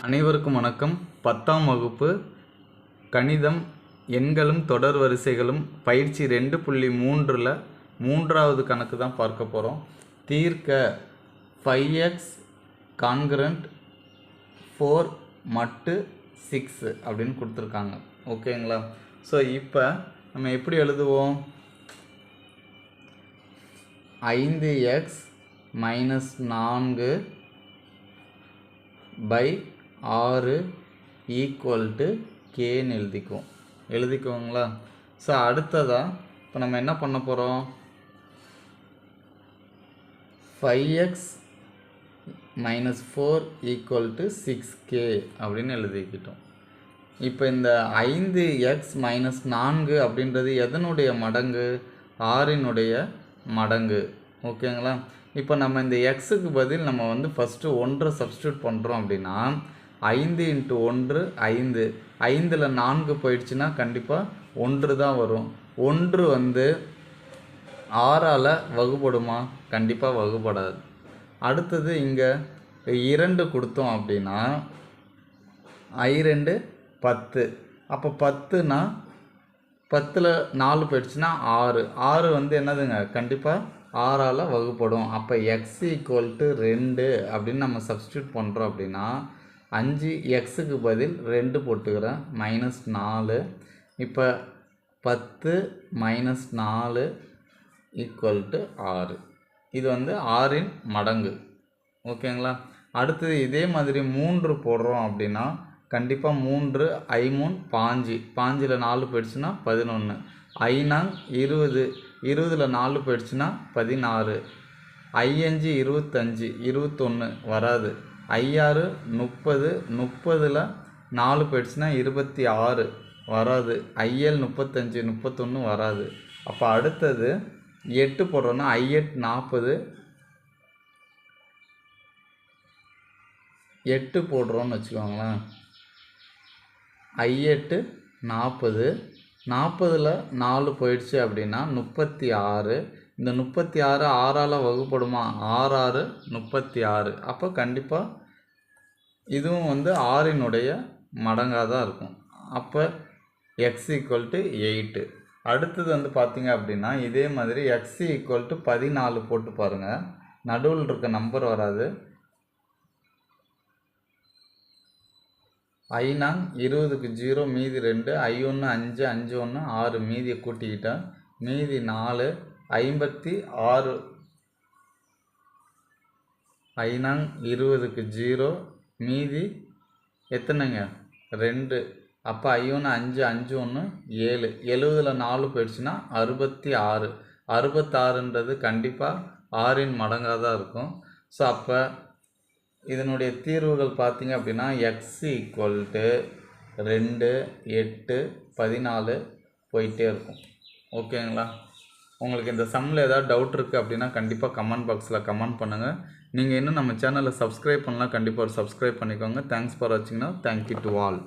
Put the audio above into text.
அனைவருக்கும் வணக்கம். 10ஆம் வகுப்பு கணிதம் எண்களும் தொடர் வரிசைகளும் பயிற்சி 2.3ல் மூன்றாவது கணக்கு தான் பார்க்க போகிறோம். தீர்க்க 5x கான்கரண்ட் 4 மட்டு 6 அப்படின்னு கொடுத்துருக்காங்க. ஓகேங்களா? ஸோ இப்போ நம்ம எப்படி எழுதுவோம்? 5x - 4/6 ஈக்குவல் டு கேன்னு எழுதிக்குவோங்களா? ஸோ அடுத்ததாக இப்போ நம்ம என்ன பண்ண போகிறோம்? 5x - 4 ஈக்குவல் டு 6k அப்படின்னு எழுதிக்கிட்டோம். இப்போ இந்த 5x - 4 அப்படின்றது எதனுடைய மடங்கு? 6னுடைய மடங்கு. ஓகேங்களா? இப்போ நம்ம இந்த எக்ஸுக்கு பதில் நம்ம வந்து ஃபஸ்ட்டு 1 சப்ஸ்டியூட் பண்ணுறோம் அப்படின்னா 5 × 1 5. 5ல் 4 போயிடுச்சுன்னா கண்டிப்பாக 1 தான் வரும். 1 வந்து 6ஆல் வகுப்படுமா? கண்டிப்பாக வகுப்படாது. அடுத்தது இங்கே 2 கொடுத்தோம் அப்படின்னா I2 10. அப்போ 10னா 10ல் 4 போயிடுச்சுன்னா 6 வந்து என்னதுங்க? கண்டிப்பாக 6ஆல் வகுப்படும். அப்போ x = 2 அப்படின்னு நம்ம சப்ஸ்டியூட் பண்ணுறோம் அப்படின்னா 5 எக்ஸுக்கு பதில் 2 போட்டுக்கிறேன் -4. இப்போ 10 - 4 = 6. இது வந்து 6இன் மடங்கு. ஓகேங்களா? அடுத்தது இதே மாதிரி 3 போடுறோம் அப்படின்னா கண்டிப்பாக 3 I3 5. 5ல் 4 போயிடுச்சுன்னா 11. I4 20. 20ல் 4 போயிடுச்சுன்னா 16. I5 25. 21 வராது. I6 30. 30ல் 4 போயிடுச்சுன்னா 26 வராது. I7 35. 31 வராது. அப்போ அடுத்தது 8 போடுறோன்னா I8 40. 8 போடுறோன்னு வச்சுக்கோங்களேன். I8 40. 40ல் 4 போயிடுச்சு அப்படின்னா 36. இந்த 36 6ஆல் வகுப்படுமா? 6 36. அப்போ கண்டிப்பாக இதுவும் வந்து 6னுடைய மடங்காக தான் இருக்கும். அப்போ x = 8. அடுத்தது வந்து பார்த்திங்க அப்படின்னா இதே மாதிரி x = 14 போட்டு பாருங்கள். நடுவில் இருக்க நம்பர் வராது. I4 20க்கு 0 மீதி 2. I1 5. 5 1 6. மீதியை கூட்டிக்கிட்டால் மீதி 4. 56. I4 20க்கு 0 மீதி எத்தனைங்க? 2. அப்போ I1 5. 5 1 7. 70ல் 4 போயிடுச்சுன்னா 66. 66ன்றது கண்டிப்பாக 6இன் மடங்காக தான் இருக்கும். ஸோ அப்போ இதனுடைய தீர்வுகள் பார்த்திங்க அப்படின்னா x = 2 8 14 போயிட்டே இருக்கும். ஓகேங்களா? உங்களுக்கு இந்த சம்மில் ஏதாவது டவுட் இருக்குது அப்படின்னா கண்டிப்பாக கமெண்ட் பாக்ஸில் கமெண்ட் பண்ணுங்கள். நீங்கள் இன்னும் நம்ம சேனலை சப்ஸ்கிரைப் பண்ணலாம், கண்டிப்பாக ஒரு சப்ஸ்கிரைப் பண்ணிக்கோங்க. தேங்க்ஸ் ஃபார் வாட்சிங்னா. Thank you to all.